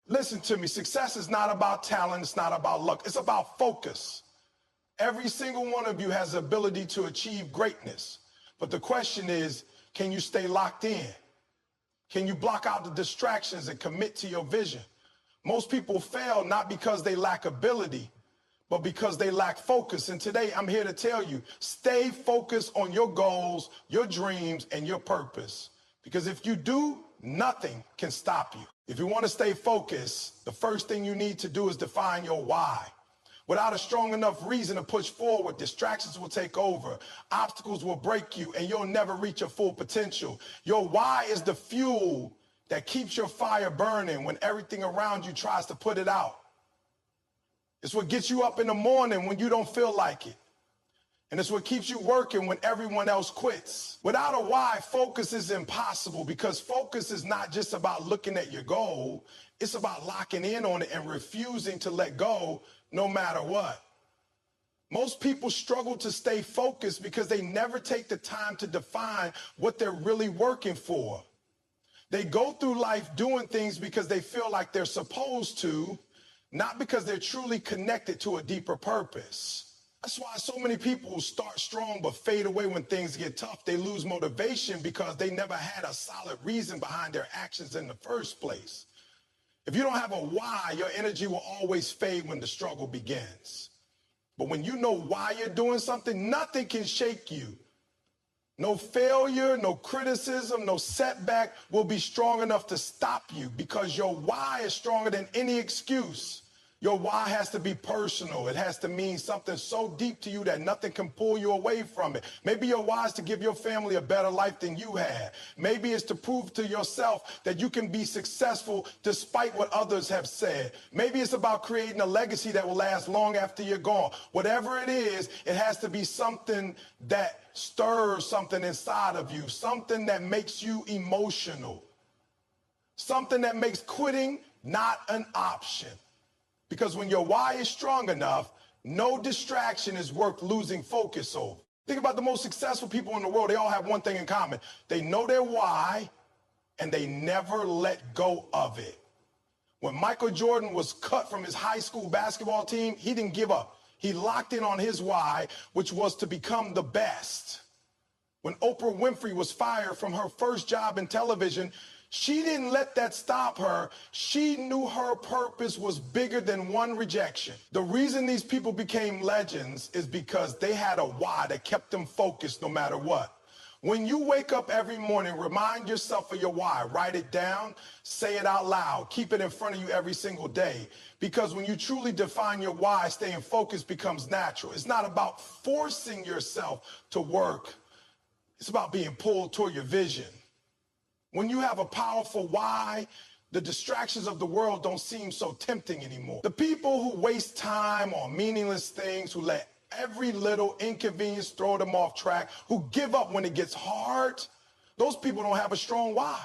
Listen to me. Success is not about talent. It's not about luck. It's about focus. Every single one of you has the ability to achieve greatness. But the question is, can you stay locked in? Can you block out the distractions and commit to your vision? Most people fail not because they lack ability, but because they lack focus. And today I'm here to tell you, stay focused on your goals, your dreams, and your purpose. Because if you do, nothing can stop you. If you want to stay focused, the first thing you need to do is define your why. Without a strong enough reason to push forward, distractions will take over, obstacles will break you, and you'll never reach your full potential. Your why is the fuel that keeps your fire burning when everything around you tries to put it out. It's what gets you up in the morning when you don't feel like it. And it's what keeps you working when everyone else quits. Without a why, focus is impossible, because focus is not just about looking at your goal. It's about locking in on it and refusing to let go no matter what. Most people struggle to stay focused because they never take the time to define what they're really working for. They go through life doing things because they feel like they're supposed to, not because they're truly connected to a deeper purpose. That's why so many people start strong but fade away when things get tough. They lose motivation because they never had a solid reason behind their actions in the first place. If you don't have a why, your energy will always fade when the struggle begins. But when you know why you're doing something, nothing can shake you. No failure, no criticism, no setback will be strong enough to stop you, because your why is stronger than any excuse. Your why has to be personal. It has to mean something so deep to you that nothing can pull you away from it. Maybe your why is to give your family a better life than you had. Maybe it's to prove to yourself that you can be successful despite what others have said. Maybe it's about creating a legacy that will last long after you're gone. Whatever it is, it has to be something that stirs something inside of you, something that makes you emotional, something that makes quitting not an option. Because when your why is strong enough, no distraction is worth losing focus over. Think about the most successful people in the world. They all have one thing in common. They know their why, and they never let go of it. When Michael Jordan was cut from his high school basketball team, he didn't give up. He locked in on his why, which was to become the best. When Oprah Winfrey was fired from her first job in television, she didn't let that stop her. She knew her purpose was bigger than one rejection. The reason these people became legends is because they had a why that kept them focused no matter what. When you wake up every morning, remind yourself of your why. Write it down, say it out loud, keep it in front of you every single day. Because when you truly define your why, staying focused becomes natural. It's not about forcing yourself to work. It's about being pulled toward your vision. When you have a powerful why, the distractions of the world don't seem so tempting anymore. The people who waste time on meaningless things, who let every little inconvenience throw them off track, who give up when it gets hard, those people don't have a strong why.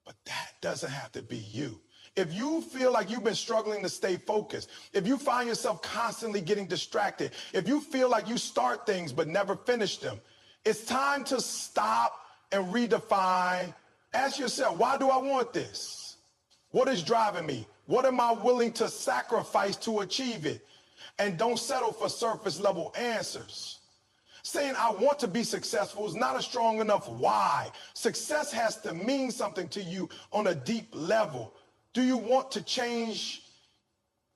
But that doesn't have to be you. If you feel like you've been struggling to stay focused, if you find yourself constantly getting distracted, if you feel like you start things but never finish them, it's time to stop and redefine. Ask yourself, why do I want this? What is driving me? What am I willing to sacrifice to achieve it? And don't settle for surface level answers. Saying I want to be successful is not a strong enough why. Success has to mean something to you on a deep level. Do you want to change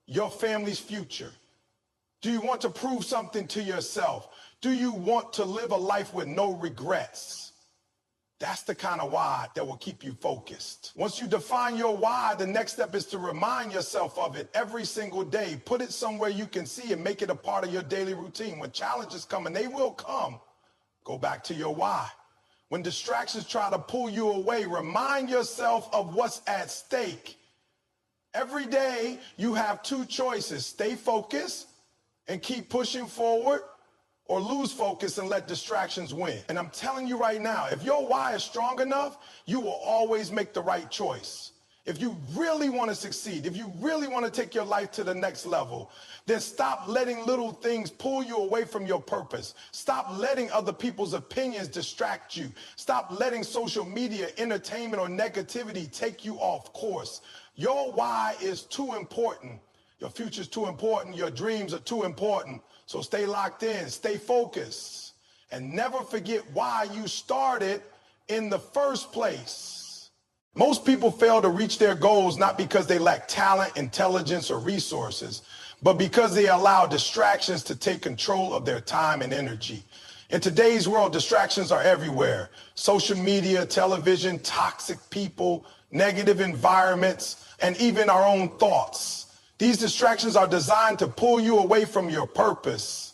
your family's future? Do you want to prove something to yourself? Do you want to live a life with no regrets? That's the kind of why that will keep you focused. Once you define your why, the next step is to remind yourself of it every single day. Put it somewhere you can see and make it a part of your daily routine. When challenges come, and they will come, go back to your why. When distractions try to pull you away, remind yourself of what's at stake. Every day you have two choices: stay focused and keep pushing forward, or lose focus and let distractions win. And I'm telling you right now, if your why is strong enough, you will always make the right choice. If you really want to succeed, if you really want to take your life to the next level, then stop letting little things pull you away from your purpose. Stop letting other people's opinions distract you. Stop letting social media, entertainment, or negativity take you off course. Your why is too important. Your future is too important. Your dreams are too important. So stay locked in, stay focused, and never forget why you started in the first place. Most people fail to reach their goals not because they lack talent, intelligence, or resources, but because they allow distractions to take control of their time and energy. In today's world, distractions are everywhere. Social media, television, toxic people, negative environments, and even our own thoughts. These distractions are designed to pull you away from your purpose.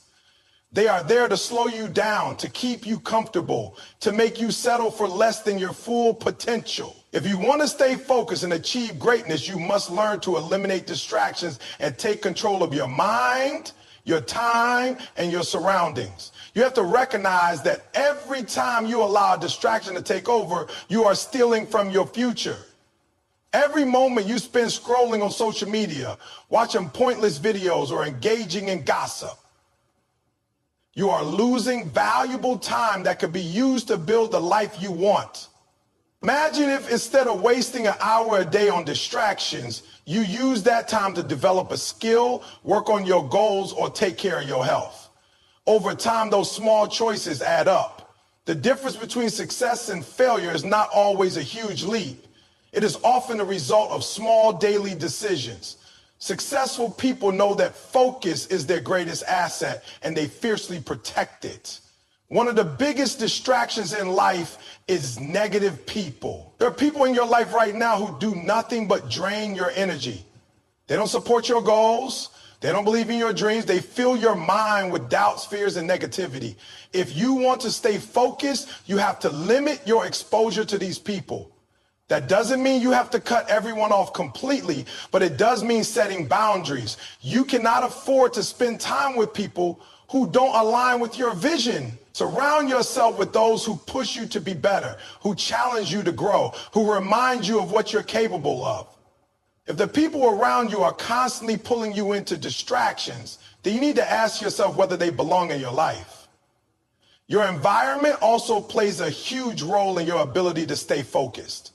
They are there to slow you down, to keep you comfortable, to make you settle for less than your full potential. If you want to stay focused and achieve greatness, you must learn to eliminate distractions and take control of your mind, your time, and your surroundings. You have to recognize that every time you allow a distraction to take over, you are stealing from your future. Every moment you spend scrolling on social media, watching pointless videos, or engaging in gossip, you are losing valuable time that could be used to build the life you want. Imagine if instead of wasting an hour a day on distractions, you use that time to develop a skill, work on your goals, or take care of your health. Over time, those small choices add up. The difference between success and failure is not always a huge leap. It is often a result of small daily decisions. Successful people know that focus is their greatest asset, and they fiercely protect it. One of the biggest distractions in life is negative people. There are people in your life right now who do nothing but drain your energy. They don't support your goals. They don't believe in your dreams. They fill your mind with doubts, fears, and negativity. If you want to stay focused, you have to limit your exposure to these people. That doesn't mean you have to cut everyone off completely, but it does mean setting boundaries. You cannot afford to spend time with people who don't align with your vision. Surround yourself with those who push you to be better, who challenge you to grow, who remind you of what you're capable of. If the people around you are constantly pulling you into distractions, then you need to ask yourself whether they belong in your life. Your environment also plays a huge role in your ability to stay focused.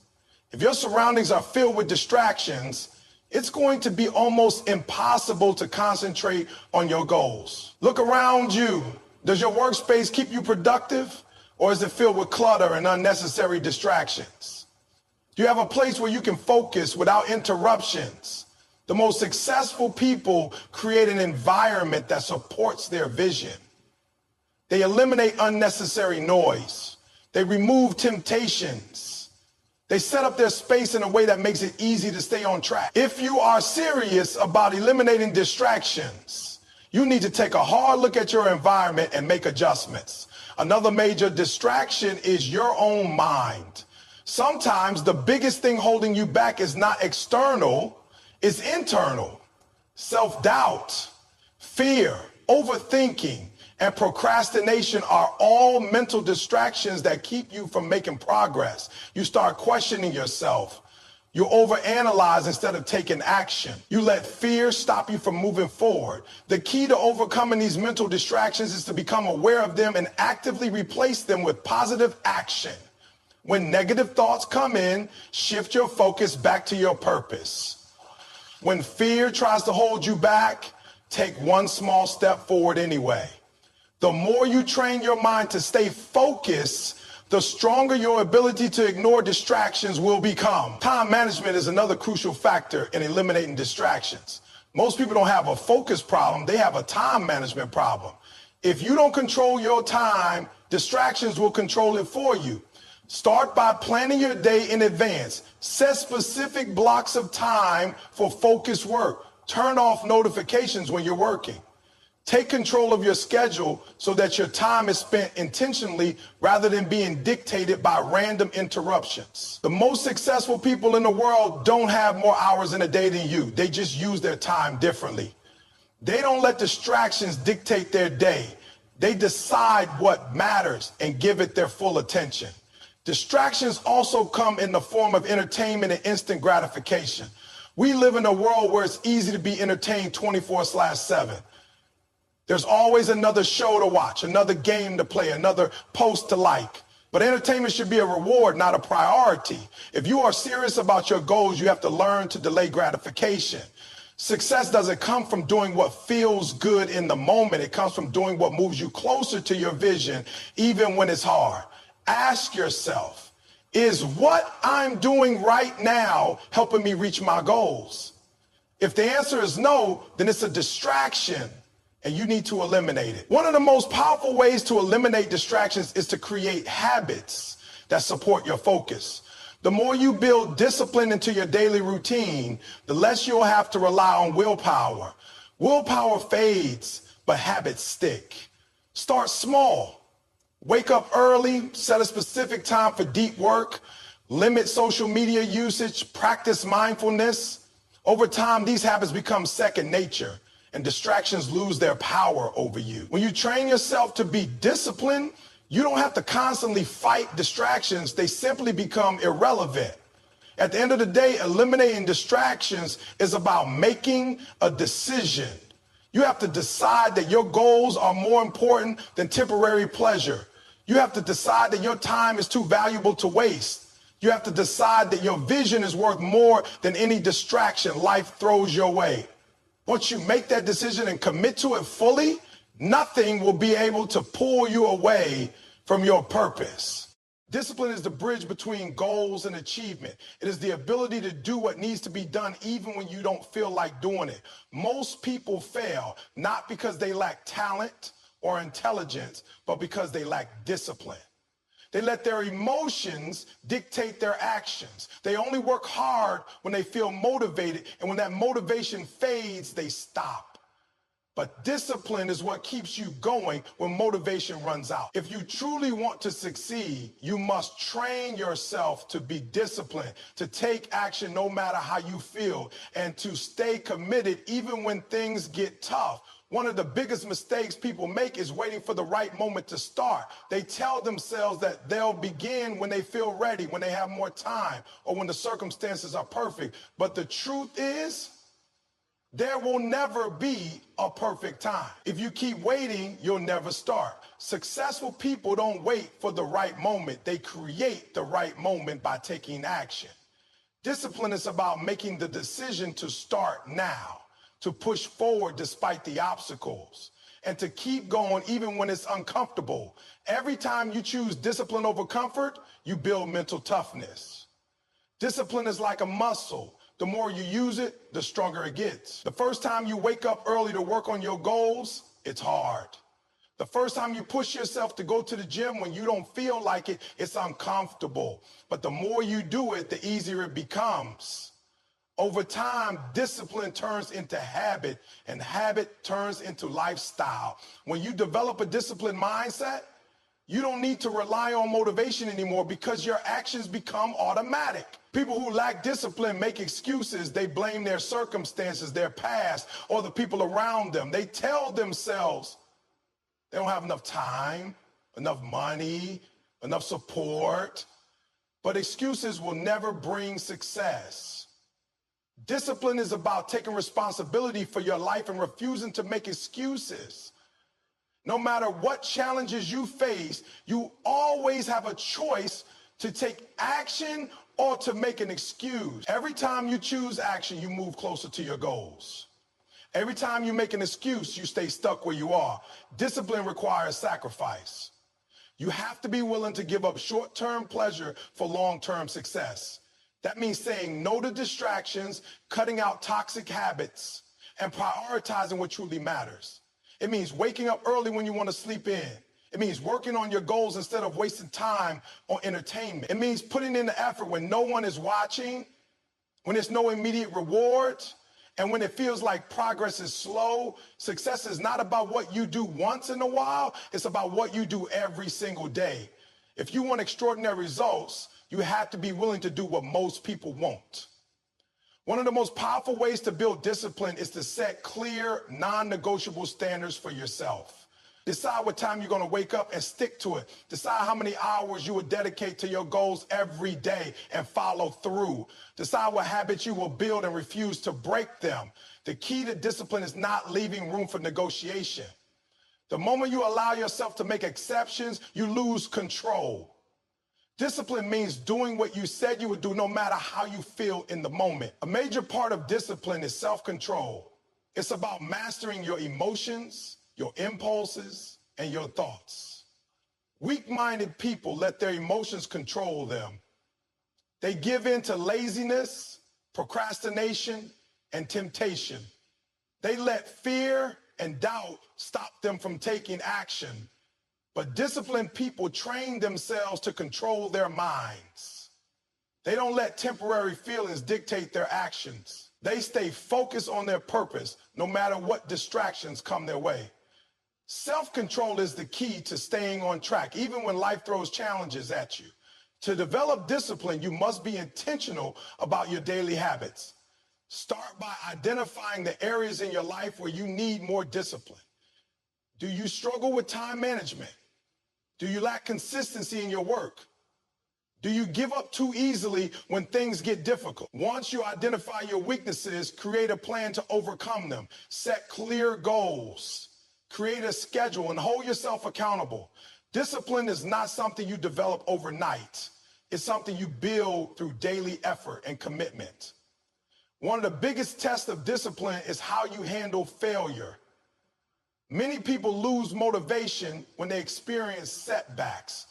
If your surroundings are filled with distractions, it's going to be almost impossible to concentrate on your goals. Look around you. Does your workspace keep you productive, or is it filled with clutter and unnecessary distractions? Do you have a place where you can focus without interruptions? The most successful people create an environment that supports their vision. They eliminate unnecessary noise. They remove temptations. They set up their space in a way that makes it easy to stay on track. If you are serious about eliminating distractions, you need to take a hard look at your environment and make adjustments. Another major distraction is your own mind. Sometimes the biggest thing holding you back is not external, it's internal. Self-doubt, fear, overthinking, and procrastination are all mental distractions that keep you from making progress. You start questioning yourself. You overanalyze instead of taking action. You let fear stop you from moving forward. The key to overcoming these mental distractions is to become aware of them and actively replace them with positive action. When negative thoughts come in, shift your focus back to your purpose. When fear tries to hold you back, take one small step forward anyway. The more you train your mind to stay focused, the stronger your ability to ignore distractions will become. Time management is another crucial factor in eliminating distractions. Most people don't have a focus problem, they have a time management problem. If you don't control your time, distractions will control it for you. Start by planning your day in advance. Set specific blocks of time for focused work. Turn off notifications when you're working. Take control of your schedule so that your time is spent intentionally rather than being dictated by random interruptions. The most successful people in the world don't have more hours in a day than you. They just use their time differently. They don't let distractions dictate their day. They decide what matters and give it their full attention. Distractions also come in the form of entertainment and instant gratification. We live in a world where it's easy to be entertained 24/7. There's always another show to watch, another game to play, another post to like. But entertainment should be a reward, not a priority. If you are serious about your goals, you have to learn to delay gratification. Success doesn't come from doing what feels good in the moment. It comes from doing what moves you closer to your vision, even when it's hard. Ask yourself, is what I'm doing right now helping me reach my goals? If the answer is no, then it's a distraction and you need to eliminate it. One of the most powerful ways to eliminate distractions is to create habits that support your focus. The more you build discipline into your daily routine, the less you'll have to rely on willpower. Willpower fades, but habits stick. Start small. Wake up early, set a specific time for deep work, limit social media usage, practice mindfulness. Over time, these habits become second nature and distractions lose their power over you. When you train yourself to be disciplined, you don't have to constantly fight distractions. They simply become irrelevant. At the end of the day, eliminating distractions is about making a decision. You have to decide that your goals are more important than temporary pleasure. You have to decide that your time is too valuable to waste. You have to decide that your vision is worth more than any distraction life throws your way. Once you make that decision and commit to it fully, nothing will be able to pull you away from your purpose. Discipline is the bridge between goals and achievement. It is the ability to do what needs to be done even when you don't feel like doing it. Most people fail not because they lack talent or intelligence, but because they lack discipline. They let their emotions dictate their actions. They only work hard when they feel motivated, and when that motivation fades, they stop. But discipline is what keeps you going when motivation runs out. If you truly want to succeed, you must train yourself to be disciplined, to take action no matter how you feel, and to stay committed even when things get tough. One of the biggest mistakes people make is waiting for the right moment to start. They tell themselves that they'll begin when they feel ready, when they have more time, or when the circumstances are perfect. But the truth is, there will never be a perfect time. If you keep waiting, you'll never start. Successful people don't wait for the right moment. They create the right moment by taking action. Discipline is about making the decision to start now, to push forward despite the obstacles, and to keep going even when it's uncomfortable. Every time you choose discipline over comfort, you build mental toughness. Discipline is like a muscle. The more you use it, the stronger it gets. The first time you wake up early to work on your goals, it's hard. The first time you push yourself to go to the gym when you don't feel like it, it's uncomfortable. But the more you do it, the easier it becomes. Over time, discipline turns into habit, and habit turns into lifestyle. When you develop a disciplined mindset, you don't need to rely on motivation anymore because your actions become automatic. People who lack discipline make excuses. They blame their circumstances, their past, or the people around them. They tell themselves they don't have enough time, enough money, enough support. But excuses will never bring success. Discipline is about taking responsibility for your life and refusing to make excuses. No matter what challenges you face, you always have a choice to take action or to make an excuse. Every time you choose action, you move closer to your goals. Every time you make an excuse, you stay stuck where you are. Discipline requires sacrifice. You have to be willing to give up short-term pleasure for long-term success. That means saying no to distractions, cutting out toxic habits, and prioritizing what truly matters. It means waking up early when you want to sleep in. It means working on your goals instead of wasting time on entertainment. It means putting in the effort when no one is watching, when there's no immediate reward, and when it feels like progress is slow. Success is not about what you do once in a while. It's about what you do every single day. If you want extraordinary results, you have to be willing to do what most people won't. One of the most powerful ways to build discipline is to set clear, non-negotiable standards for yourself. Decide what time you're going to wake up and stick to it. Decide how many hours you will dedicate to your goals every day and follow through. Decide what habits you will build and refuse to break them. The key to discipline is not leaving room for negotiation. The moment you allow yourself to make exceptions, you lose control. Discipline means doing what you said you would do no matter how you feel in the moment. A major part of discipline is self-control. It's about mastering your emotions, your impulses, and your thoughts. Weak-minded people let their emotions control them. They give in to laziness, procrastination, and temptation. They let fear and doubt stop them from taking action. But disciplined people train themselves to control their minds. They don't let temporary feelings dictate their actions. They stay focused on their purpose, no matter what distractions come their way. Self-control is the key to staying on track, even when life throws challenges at you. To develop discipline, you must be intentional about your daily habits. Start by identifying the areas in your life where you need more discipline. Do you struggle with time management? Do you lack consistency in your work? Do you give up too easily when things get difficult? Once you identify your weaknesses, create a plan to overcome them. Set clear goals. Create a schedule and hold yourself accountable. Discipline is not something you develop overnight. It's something you build through daily effort and commitment. One of the biggest tests of discipline is how you handle failure. Many people lose motivation when they experience setbacks.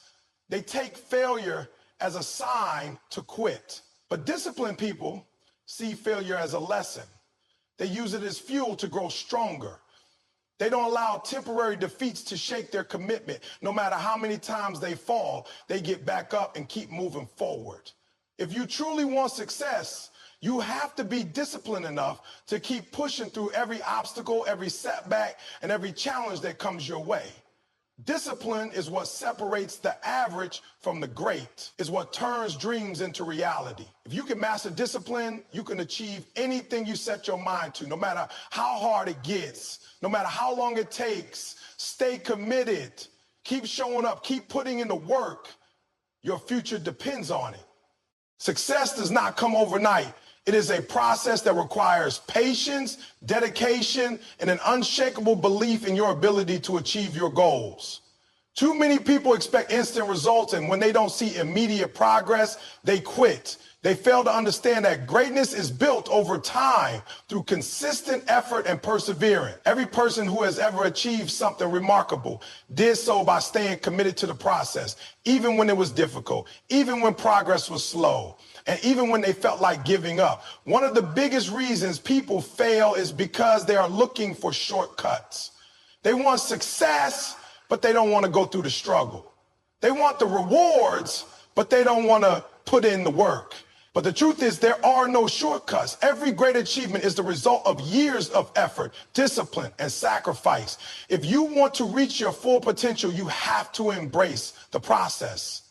They take failure as a sign to quit. But disciplined people see failure as a lesson. They use it as fuel to grow stronger. They don't allow temporary defeats to shake their commitment. No matter how many times they fall, they get back up and keep moving forward. If you truly want success, you have to be disciplined enough to keep pushing through every obstacle, every setback, and every challenge that comes your way. Discipline is what separates the average from the great. It's what turns dreams into reality. If you can master discipline, you can achieve anything you set your mind to, no matter how hard it gets, no matter how long it takes. Stay committed. Keep showing up. Keep putting in the work. Your future depends on it. Success does not come overnight. It is a process that requires patience, dedication, and an unshakable belief in your ability to achieve your goals. Too many people expect instant results, and when they don't see immediate progress, they quit. They fail to understand that greatness is built over time through consistent effort and perseverance. Every person who has ever achieved something remarkable did so by staying committed to the process, even when it was difficult, even when progress was slow, and even when they felt like giving up. One of the biggest reasons people fail is because they are looking for shortcuts. They want success, but they don't want to go through the struggle. They want the rewards, but they don't want to put in the work. But the truth is, there are no shortcuts. Every great achievement is the result of years of effort, discipline, and sacrifice. If you want to reach your full potential, you have to embrace the process.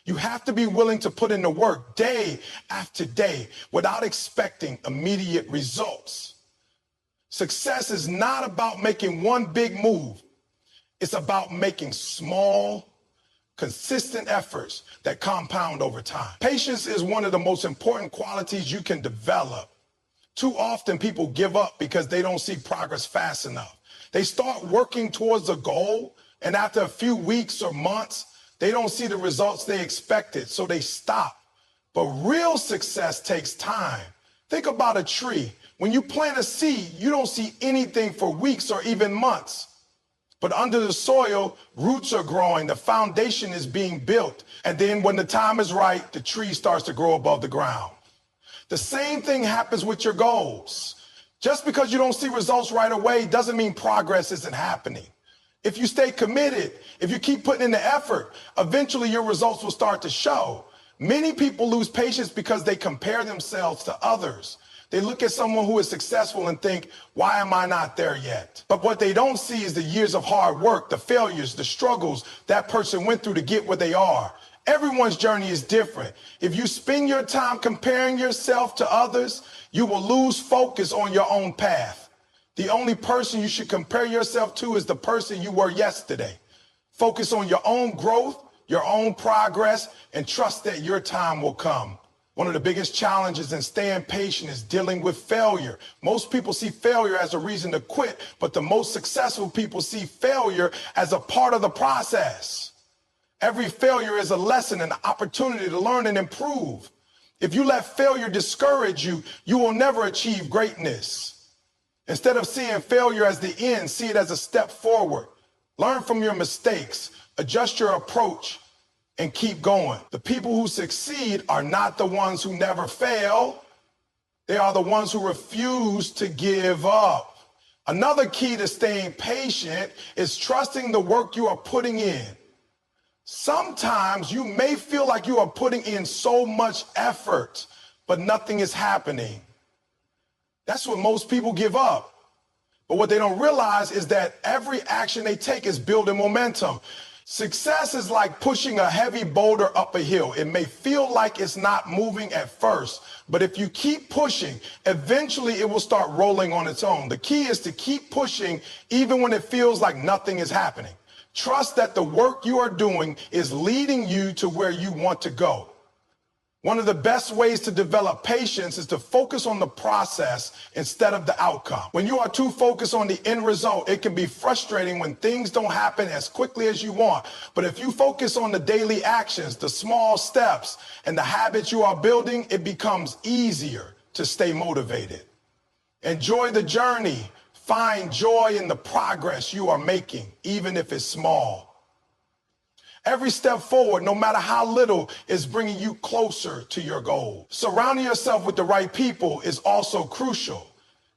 You have to be willing to put in the work day after day without expecting immediate results. Success is not about making one big move. It's about making small, consistent efforts that compound over time. Patience is one of the most important qualities you can develop. Too often people give up because they don't see progress fast enough. They start working towards a goal, and after a few weeks or months, they don't see the results they expected, so they stop. But real success takes time. Think about a tree. When you plant a seed, you don't see anything for weeks or even months. But under the soil, roots are growing, the foundation is being built. And then when the time is right, the tree starts to grow above the ground. The same thing happens with your goals. Just because you don't see results right away doesn't mean progress isn't happening. If you stay committed, if you keep putting in the effort, eventually your results will start to show. Many people lose patience because they compare themselves to others. They look at someone who is successful and think, why am I not there yet? But what they don't see is the years of hard work, the failures, the struggles that person went through to get where they are. Everyone's journey is different. If you spend your time comparing yourself to others, you will lose focus on your own path. The only person you should compare yourself to is the person you were yesterday. Focus on your own growth, your own progress, and trust that your time will come. One of the biggest challenges in staying patient is dealing with failure. Most people see failure as a reason to quit, but the most successful people see failure as a part of the process. Every failure is a lesson, an opportunity to learn and improve. If you let failure discourage you, you will never achieve greatness. Instead of seeing failure as the end, see it as a step forward. Learn from your mistakes, adjust your approach, and keep going. The people who succeed are not the ones who never fail. They are the ones who refuse to give up. Another key to staying patient is trusting the work you are putting in. Sometimes you may feel like you are putting in so much effort, but nothing is happening. That's when most people give up. But what they don't realize is that every action they take is building momentum. Success is like pushing a heavy boulder up a hill. It may feel like it's not moving at first, but if you keep pushing, eventually it will start rolling on its own. The key is to keep pushing even when it feels like nothing is happening. Trust that the work you are doing is leading you to where you want to go. One of the best ways to develop patience is to focus on the process instead of the outcome. When you are too focused on the end result, it can be frustrating when things don't happen as quickly as you want. But if you focus on the daily actions, the small steps, and the habits you are building, it becomes easier to stay motivated. Enjoy the journey. Find joy in the progress you are making, even if it's small. Every step forward, no matter how little, is bringing you closer to your goal. Surrounding yourself with the right people is also crucial.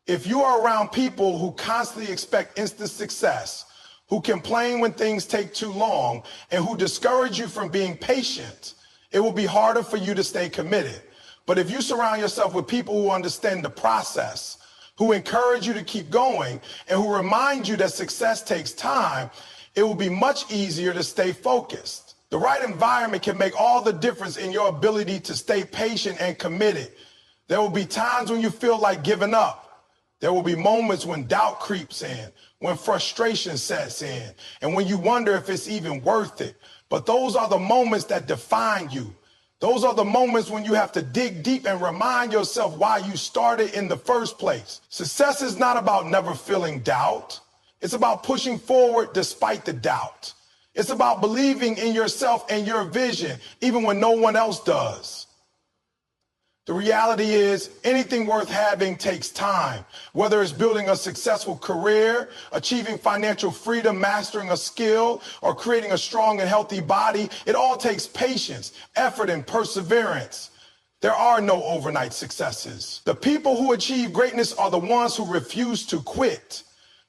If you are around people who constantly expect instant success, who complain when things take too long, and who discourage you from being patient, it will be harder for you to stay committed. But if you surround yourself with people who understand the process, who encourage you to keep going, and who remind you that success takes time, it will be much easier to stay focused. The right environment can make all the difference in your ability to stay patient and committed. There will be times when you feel like giving up. There will be moments when doubt creeps in, when frustration sets in, and when you wonder if it's even worth it. But those are the moments that define you. Those are the moments when you have to dig deep and remind yourself why you started in the first place. Success is not about never feeling doubt. It's about pushing forward despite the doubt. It's about believing in yourself and your vision, even when no one else does. The reality is, anything worth having takes time. Whether it's building a successful career, achieving financial freedom, mastering a skill, or creating a strong and healthy body, it all takes patience, effort, and perseverance. There are no overnight successes. The people who achieve greatness are the ones who refuse to quit,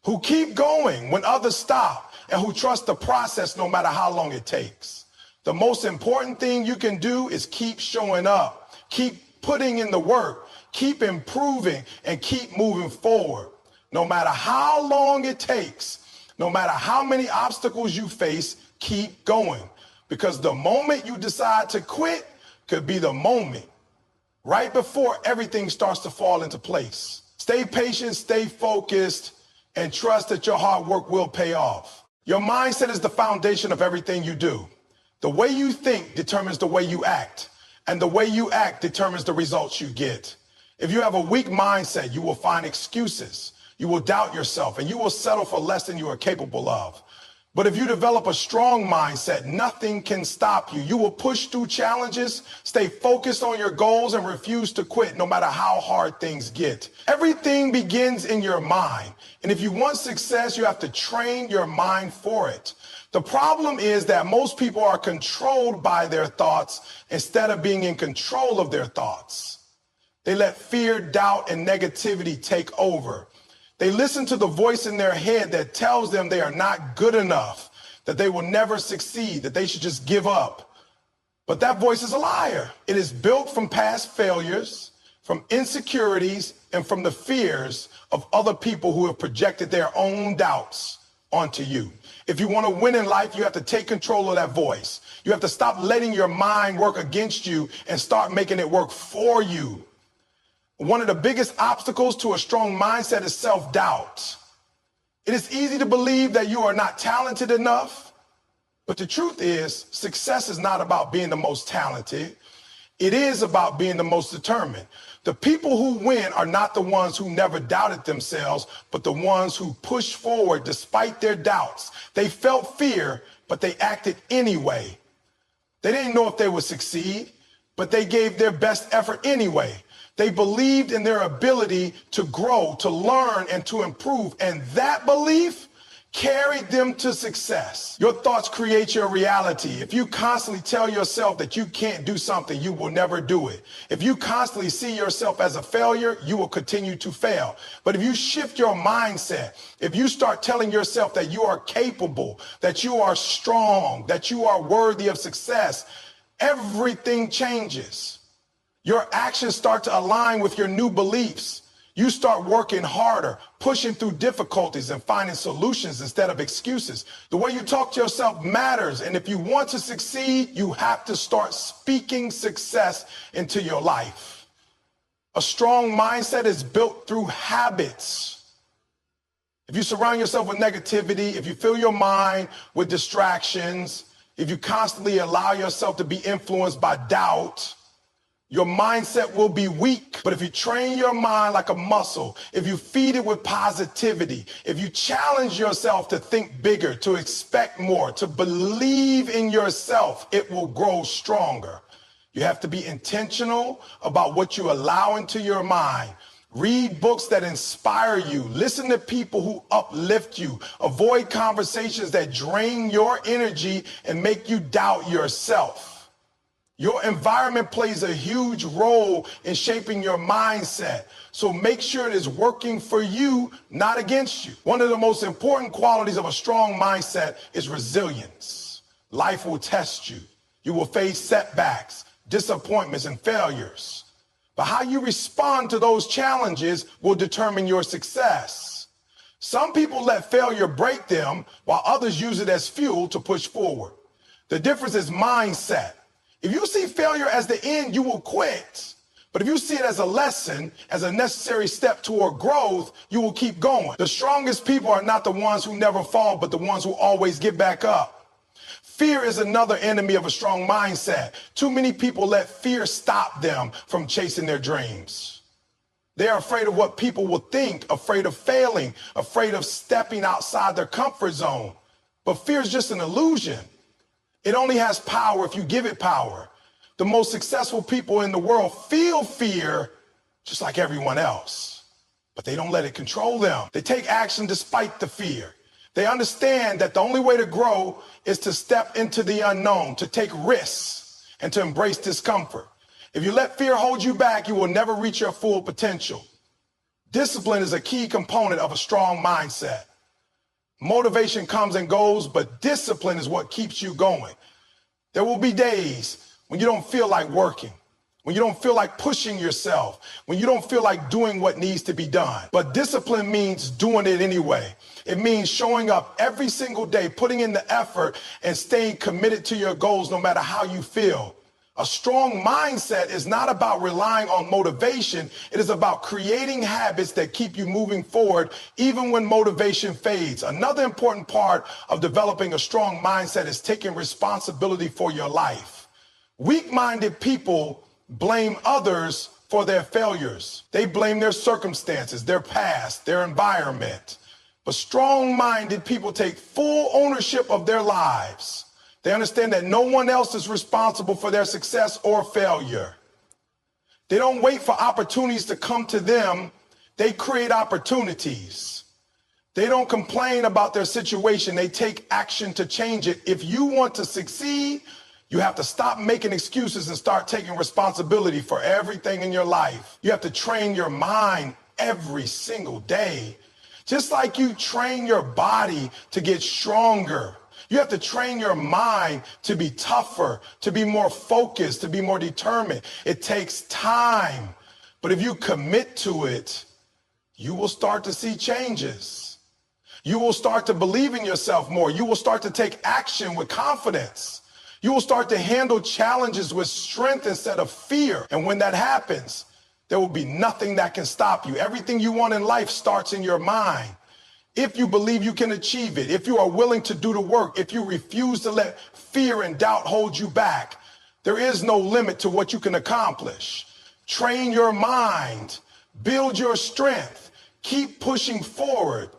who keep going when others stop, and who trust the process no matter how long it takes. The most important thing you can do is keep showing up, keep putting in the work, keep improving, and keep moving forward. No matter how long it takes, no matter how many obstacles you face, keep going. Because the moment you decide to quit could be the moment right before everything starts to fall into place. Stay patient, stay focused, and trust that your hard work will pay off. Your mindset is the foundation of everything you do. The way you think determines the way you act, and the way you act determines the results you get. If you have a weak mindset, you will find excuses. You will doubt yourself, and you will settle for less than you are capable of. But if you develop a strong mindset, nothing can stop you. You will push through challenges, stay focused on your goals, and refuse to quit no matter how hard things get. Everything begins in your mind. And if you want success, you have to train your mind for it. The problem is that most people are controlled by their thoughts instead of being in control of their thoughts. They let fear, doubt, and negativity take over. They listen to the voice in their head that tells them they are not good enough, that they will never succeed, that they should just give up. But that voice is a liar. It is built from past failures, from insecurities, and from the fears of other people who have projected their own doubts onto you. If you want to win in life, you have to take control of that voice. You have to stop letting your mind work against you and start making it work for you. One of the biggest obstacles to a strong mindset is self-doubt. It is easy to believe that you are not talented enough, but the truth is, success is not about being the most talented. It is about being the most determined. The people who win are not the ones who never doubted themselves, but the ones who pushed forward despite their doubts. They felt fear, but they acted anyway. They didn't know if they would succeed, but they gave their best effort anyway. They believed in their ability to grow, to learn, and to improve. And that belief carried them to success. Your thoughts create your reality. If you constantly tell yourself that you can't do something, you will never do it. If you constantly see yourself as a failure, you will continue to fail. But if you shift your mindset, if you start telling yourself that you are capable, that you are strong, that you are worthy of success, everything changes. Your actions start to align with your new beliefs. You start working harder, pushing through difficulties and finding solutions instead of excuses. The way you talk to yourself matters. And if you want to succeed, you have to start speaking success into your life. A strong mindset is built through habits. If you surround yourself with negativity, if you fill your mind with distractions, if you constantly allow yourself to be influenced by doubt, your mindset will be weak. But if you train your mind like a muscle, if you feed it with positivity, if you challenge yourself to think bigger, to expect more, to believe in yourself, it will grow stronger. You have to be intentional about what you allow into your mind. Read books that inspire you. Listen to people who uplift you. Avoid conversations that drain your energy and make you doubt yourself. Your environment plays a huge role in shaping your mindset. So make sure it is working for you, not against you. One of the most important qualities of a strong mindset is resilience. Life will test you. You will face setbacks, disappointments, and failures. But how you respond to those challenges will determine your success. Some people let failure break them, while others use it as fuel to push forward. The difference is mindset. If you see failure as the end, you will quit. But if you see it as a lesson, as a necessary step toward growth, you will keep going. The strongest people are not the ones who never fall, but the ones who always get back up. Fear is another enemy of a strong mindset. Too many people let fear stop them from chasing their dreams. They are afraid of what people will think, afraid of failing, afraid of stepping outside their comfort zone. But fear is just an illusion. It only has power if you give it power. The most successful people in the world feel fear just like everyone else, but they don't let it control them. They take action despite the fear. They understand that the only way to grow is to step into the unknown, to take risks, and to embrace discomfort. If you let fear hold you back, you will never reach your full potential. Discipline is a key component of a strong mindset. Motivation comes and goes, but discipline is what keeps you going. There will be days when you don't feel like working, when you don't feel like pushing yourself, when you don't feel like doing what needs to be done. But discipline means doing it anyway. It means showing up every single day, putting in the effort, and staying committed to your goals no matter how you feel. A strong mindset is not about relying on motivation. It is about creating habits that keep you moving forward even when motivation fades. Another important part of developing a strong mindset is taking responsibility for your life. Weak-minded people blame others for their failures. They blame their circumstances, their past, their environment. But strong-minded people take full ownership of their lives. They understand that no one else is responsible for their success or failure. They don't wait for opportunities to come to them. They create opportunities. They don't complain about their situation. They take action to change it. If you want to succeed, you have to stop making excuses and start taking responsibility for everything in your life. You have to train your mind every single day. Just like you train your body to get stronger, you have to train your mind to be tougher, to be more focused, to be more determined. It takes time, but if you commit to it, you will start to see changes. You will start to believe in yourself more. You will start to take action with confidence. You will start to handle challenges with strength instead of fear. And when that happens, there will be nothing that can stop you. Everything you want in life starts in your mind. If you believe you can achieve it, if you are willing to do the work, if you refuse to let fear and doubt hold you back, there is no limit to what you can accomplish. Train your mind, build your strength, keep pushing forward.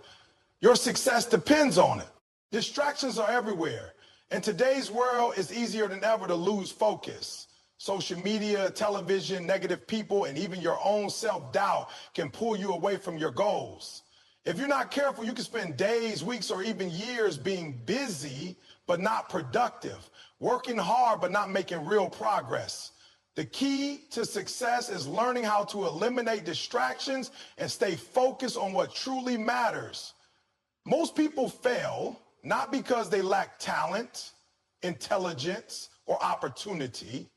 Your success depends on it. Distractions are everywhere. In today's world, it's easier than ever to lose focus. Social media, television, negative people, and even your own self-doubt can pull you away from your goals. If you're not careful, you can spend days, weeks, or even years being busy, but not productive, working hard, but not making real progress. The key to success is learning how to eliminate distractions and stay focused on what truly matters. Most people fail not because they lack talent, intelligence, or opportunity,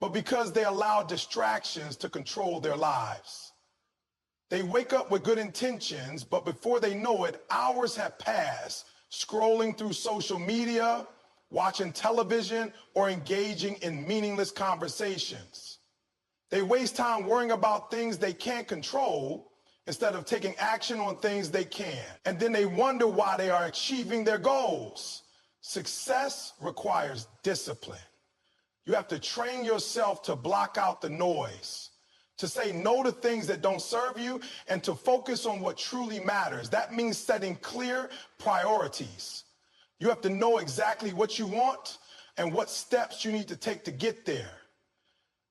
but because they allow distractions to control their lives. They wake up with good intentions, but before they know it, hours have passed scrolling through social media, watching television, or engaging in meaningless conversations. They waste time worrying about things they can't control instead of taking action on things they can. And then they wonder why they are achieving their goals. Success requires discipline. You have to train yourself to block out the noise, to say no to things that don't serve you, and to focus on what truly matters. That means setting clear priorities. You have to know exactly what you want and what steps you need to take to get there.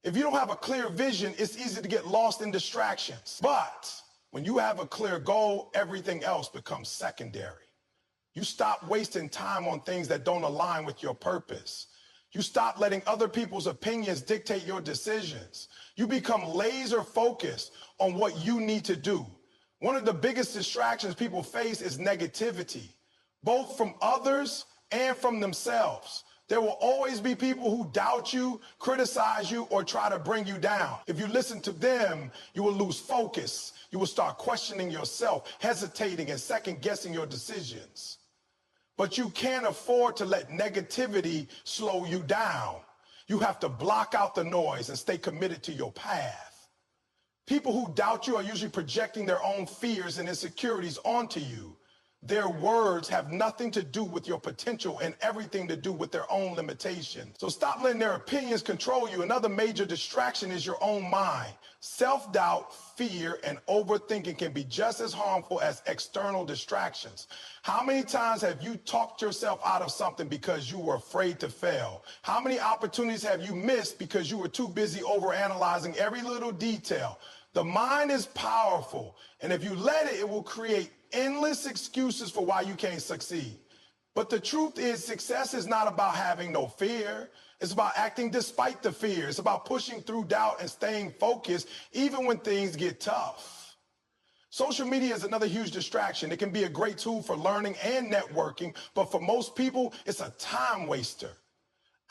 If you don't have a clear vision, it's easy to get lost in distractions. But when you have a clear goal, everything else becomes secondary. You stop wasting time on things that don't align with your purpose. You stop letting other people's opinions dictate your decisions. You become laser focused on what you need to do. One of the biggest distractions people face is negativity, both from others and from themselves. There will always be people who doubt you, criticize you, or try to bring you down. If you listen to them, you will lose focus. You will start questioning yourself, hesitating, and second-guessing your decisions. But you can't afford to let negativity slow you down. You have to block out the noise and stay committed to your path. People who doubt you are usually projecting their own fears and insecurities onto you. Their words have nothing to do with your potential and everything to do with their own limitations. So stop letting their opinions control you. Another major distraction is your own mind. Self-doubt, fear, and overthinking can be just as harmful as external distractions. How many times have you talked yourself out of something because you were afraid to fail? How many opportunities have you missed because you were too busy overanalyzing every little detail? The mind is powerful, and if you let it, it will create endless excuses for why you can't succeed. But the truth is, success is not about having no fear. It's about acting despite the fear. It's about pushing through doubt and staying focused even when things get tough. Social media is another huge distraction. It can be a great tool for learning and networking, but for most people, it's a time waster.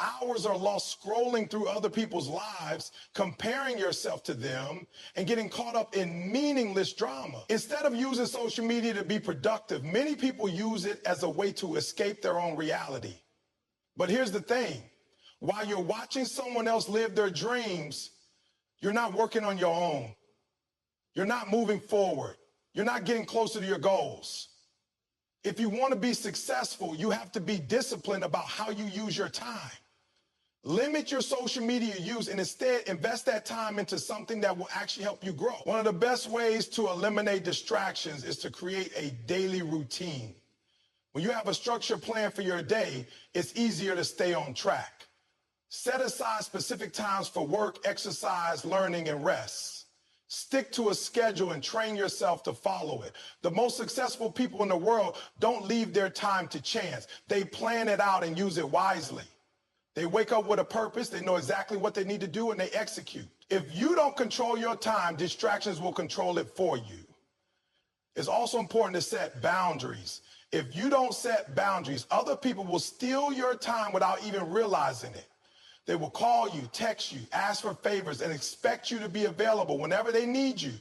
Hours are lost scrolling through other people's lives, comparing yourself to them, and getting caught up in meaningless drama. Instead of using social media to be productive, many people use it as a way to escape their own reality. But here's the thing. While you're watching someone else live their dreams, you're not working on your own. You're not moving forward. You're not getting closer to your goals. If you want to be successful, you have to be disciplined about how you use your time. Limit your social media use and instead invest that time into something that will actually help you grow. One of the best ways to eliminate distractions is to create a daily routine. When you have a structured plan for your day, it's easier to stay on track. Set aside specific times for work, exercise, learning, and rest. Stick to a schedule and train yourself to follow it. The most successful people in the world don't leave their time to chance. They plan it out and use it wisely. They wake up with a purpose, they know exactly what they need to do, and they execute. If you don't control your time, distractions will control it for you. It's also important to set boundaries. If you don't set boundaries, other people will steal your time without even realizing it. They will call you, text you, ask for favors, and expect you to be available whenever they need you.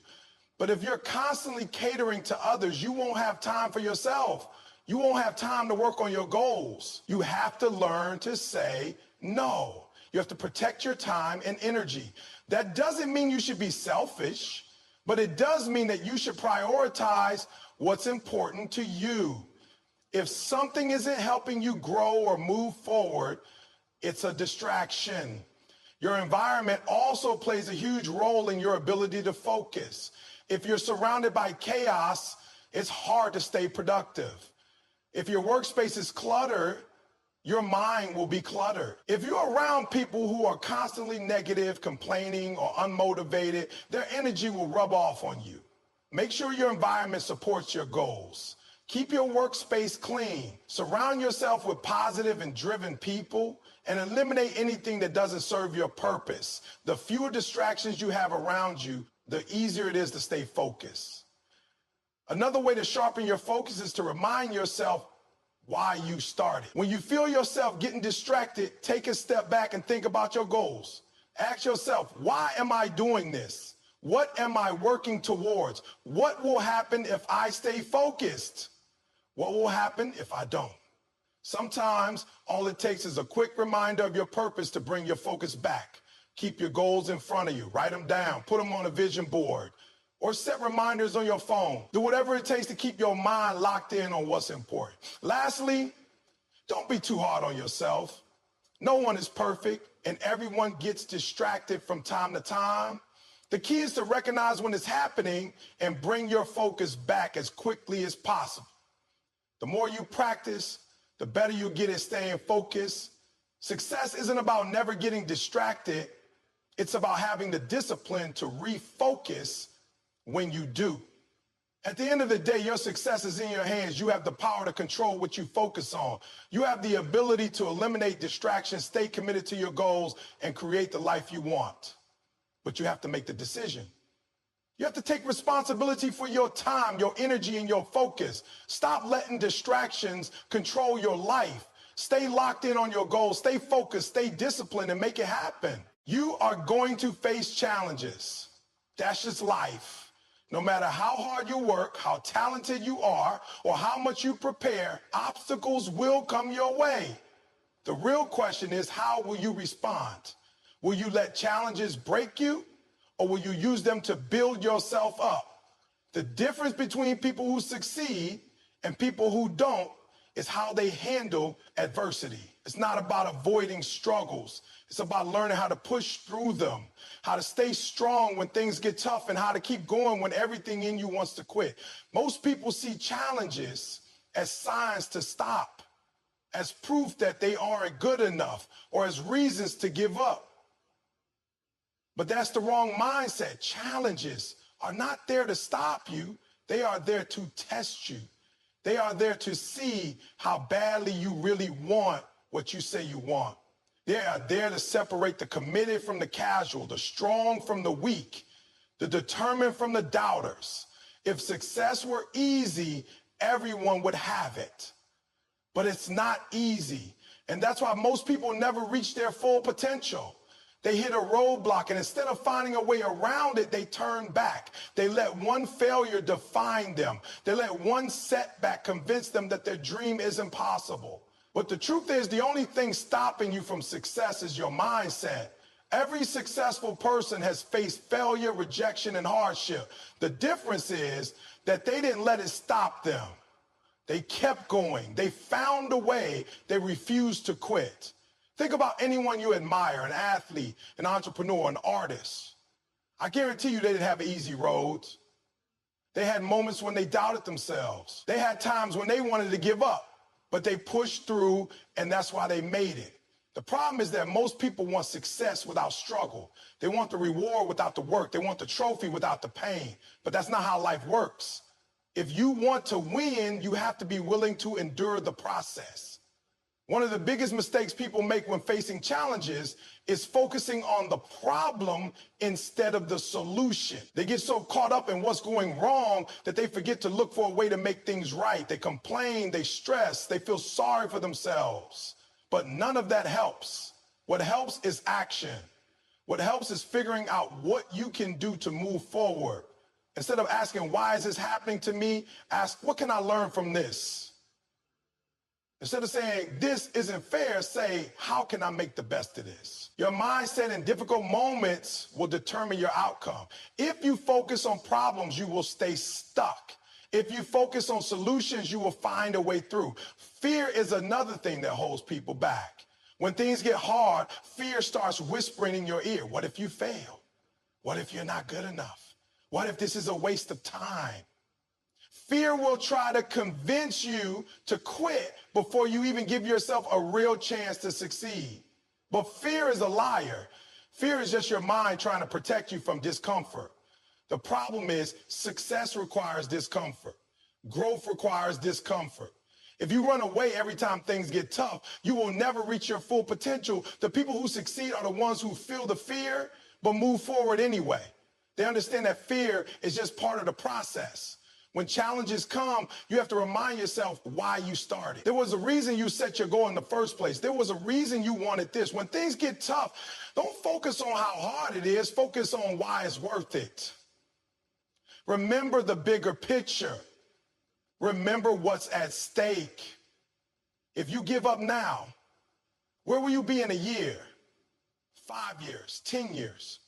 But if you're constantly catering to others, you won't have time for yourself. You won't have time to work on your goals. You have to learn to say no. You have to protect your time and energy. That doesn't mean you should be selfish, but it does mean that you should prioritize what's important to you. If something isn't helping you grow or move forward, it's a distraction. Your environment also plays a huge role in your ability to focus. If you're surrounded by chaos, it's hard to stay productive. If your workspace is cluttered, your mind will be cluttered. If you're around people who are constantly negative, complaining, or unmotivated, their energy will rub off on you. Make sure your environment supports your goals. Keep your workspace clean. Surround yourself with positive and driven people, and eliminate anything that doesn't serve your purpose. The fewer distractions you have around you, the easier it is to stay focused. Another way to sharpen your focus is to remind yourself why you started. When you feel yourself getting distracted, take a step back and think about your goals. Ask yourself, why am I doing this? What am I working towards? What will happen if I stay focused? What will happen if I don't? Sometimes all it takes is a quick reminder of your purpose to bring your focus back. Keep your goals in front of you. Write them down. Put them on a vision board. Or set reminders on your phone. Do whatever it takes to keep your mind locked in on what's important. Lastly, don't be too hard on yourself. No one is perfect, and everyone gets distracted from time to time. The key is to recognize when it's happening and bring your focus back as quickly as possible. The more you practice, the better you get at staying focused. Success isn't about never getting distracted. It's about having the discipline to refocus when you do. At the end of the day, your success is in your hands. You have the power to control what you focus on. You have the ability to eliminate distractions, stay committed to your goals, and create the life you want. But you have to make the decision. You have to take responsibility for your time, your energy, and your focus. Stop letting distractions control your life. Stay locked in on your goals. Stay focused, stay disciplined, and make it happen. You are going to face challenges. That's just life. No matter how hard you work, how talented you are, or how much you prepare, obstacles will come your way. The real question is, how will you respond? Will you let challenges break you, or will you use them to build yourself up? The difference between people who succeed and people who don't is how they handle adversity. It's not about avoiding struggles. It's about learning how to push through them, how to stay strong when things get tough, and how to keep going when everything in you wants to quit. Most people see challenges as signs to stop, as proof that they aren't good enough, or as reasons to give up. But that's the wrong mindset. Challenges are not there to stop you. They are there to test you. They are there to see how badly you really want what you say you want. They are there to separate the committed from the casual, the strong from the weak, the determined from the doubters. If success were easy, everyone would have it. But it's not easy. And that's why most people never reach their full potential. They hit a roadblock, and instead of finding a way around it, they turn back. They let one failure define them. They let one setback convince them that their dream isn't possible. But the truth is, the only thing stopping you from success is your mindset. Every successful person has faced failure, rejection, and hardship. The difference is that they didn't let it stop them. They kept going. They found a way. They refused to quit. Think about anyone you admire, an athlete, an entrepreneur, an artist. I guarantee you they didn't have easy roads. They had moments when they doubted themselves. They had times when they wanted to give up, but they pushed through, and that's why they made it. The problem is that most people want success without struggle. They want the reward without the work. They want the trophy without the pain. But that's not how life works. If you want to win, you have to be willing to endure the process. One of the biggest mistakes people make when facing challenges is focusing on the problem instead of the solution. They get so caught up in what's going wrong that they forget to look for a way to make things right. They complain, they stress, they feel sorry for themselves. But none of that helps. What helps is action. What helps is figuring out what you can do to move forward. Instead of asking, why is this happening to me? Ask, what can I learn from this? Instead of saying, this isn't fair, say, how can I make the best of this? Your mindset in difficult moments will determine your outcome. If you focus on problems, you will stay stuck. If you focus on solutions, you will find a way through. Fear is another thing that holds people back. When things get hard, fear starts whispering in your ear. What if you fail? What if you're not good enough? What if this is a waste of time? Fear will try to convince you to quit before you even give yourself a real chance to succeed. But fear is a liar. Fear is just your mind trying to protect you from discomfort. The problem is success requires discomfort. Growth requires discomfort. If you run away every time things get tough, you will never reach your full potential. The people who succeed are the ones who feel the fear but move forward anyway. They understand that fear is just part of the process. When challenges come, you have to remind yourself why you started. There was a reason you set your goal in the first place. There was a reason you wanted this. When things get tough, don't focus on how hard it is. Focus on why it's worth it. Remember the bigger picture. Remember what's at stake. If you give up now, where will you be in a year, 5 years, 10 years?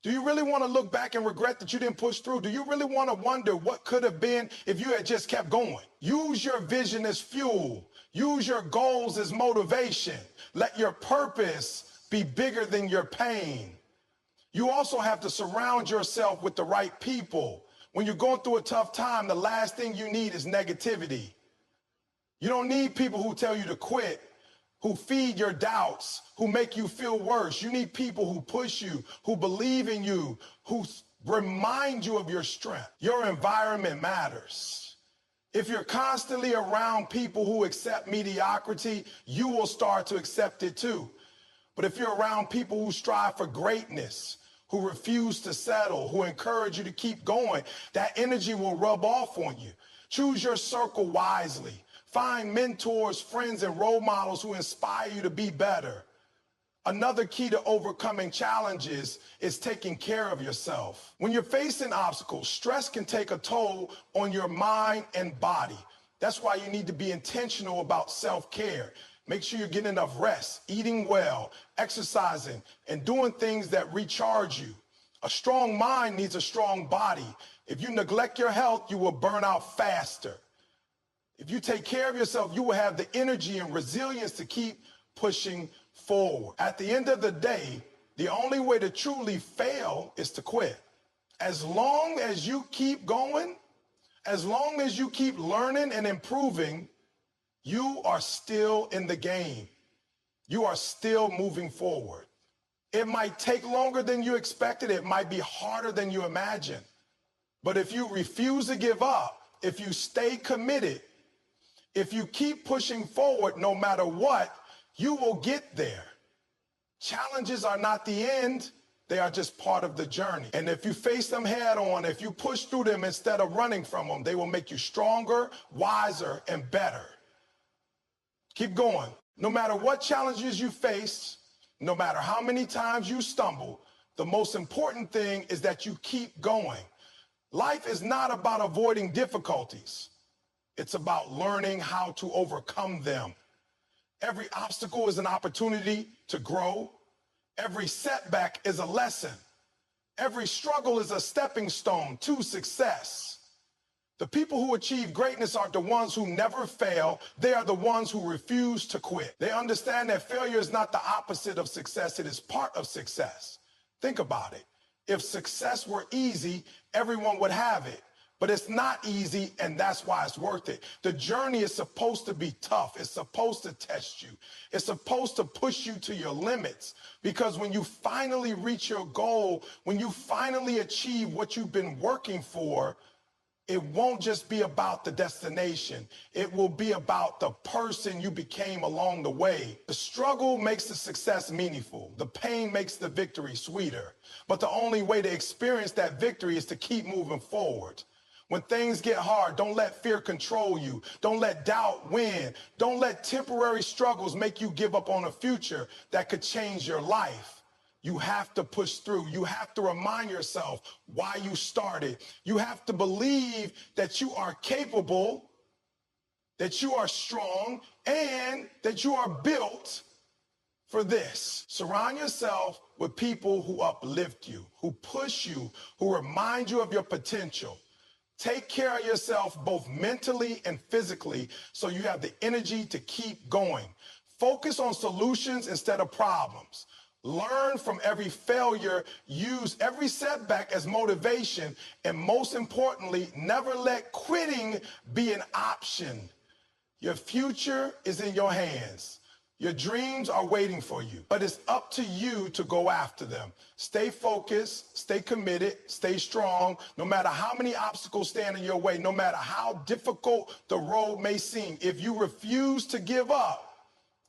Do you really want to look back and regret that you didn't push through? Do you really want to wonder what could have been if you had just kept going? Use your vision as fuel. Use your goals as motivation. Let your purpose be bigger than your pain. You also have to surround yourself with the right people. When you're going through a tough time, the last thing you need is negativity. You don't need people who tell you to quit, who feed your doubts, who make you feel worse. You need people who push you, who believe in you, who remind you of your strength. Your environment matters. If you're constantly around people who accept mediocrity, you will start to accept it too. But if you're around people who strive for greatness, who refuse to settle, who encourage you to keep going, that energy will rub off on you. Choose your circle wisely. Find mentors, friends, and role models who inspire you to be better. Another key to overcoming challenges is taking care of yourself. When you're facing obstacles, stress can take a toll on your mind and body. That's why you need to be intentional about self-care. Make sure you're getting enough rest, eating well, exercising, and doing things that recharge you. A strong mind needs a strong body. If you neglect your health, you will burn out faster. If you take care of yourself, you will have the energy and resilience to keep pushing forward. At the end of the day, the only way to truly fail is to quit. As long as you keep going, as long as you keep learning and improving, you are still in the game. You are still moving forward. It might take longer than you expected. It might be harder than you imagined. But if you refuse to give up, if you stay committed, if you keep pushing forward no matter what, you will get there. Challenges are not the end. They are just part of the journey. And if you face them head on, if you push through them instead of running from them, they will make you stronger, wiser, and better. Keep going. No matter what challenges you face, no matter how many times you stumble, the most important thing is that you keep going. Life is not about avoiding difficulties. It's about learning how to overcome them. Every obstacle is an opportunity to grow. Every setback is a lesson. Every struggle is a stepping stone to success. The people who achieve greatness are the ones who never fail. They are the ones who refuse to quit. They understand that failure is not the opposite of success. It is part of success. Think about it. If success were easy, everyone would have it. But it's not easy, and that's why it's worth it. The journey is supposed to be tough. It's supposed to test you. It's supposed to push you to your limits. Because when you finally reach your goal, when you finally achieve what you've been working for, it won't just be about the destination. It will be about the person you became along the way. The struggle makes the success meaningful. The pain makes the victory sweeter. But the only way to experience that victory is to keep moving forward. When things get hard, don't let fear control you. Don't let doubt win. Don't let temporary struggles make you give up on a future that could change your life. You have to push through. You have to remind yourself why you started. You have to believe that you are capable that you are strong, and that you are built for this. Surround yourself with people who uplift you, who push you, who remind you of your potential. Take care of yourself both mentally and physically so you have the energy to keep going. Focus on solutions instead of problems. Learn from every failure, use every setback as motivation, and most importantly, never let quitting be an option. Your future is in your hands. Your dreams are waiting for you, but it's up to you to go after them. Stay focused, stay committed, stay strong, no matter how many obstacles stand in your way, no matter how difficult the road may seem. If you refuse to give up,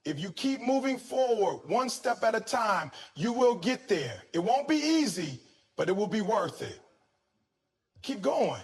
if you keep moving forward one step at a time, you will get there. It won't be easy, but it will be worth it. Keep going.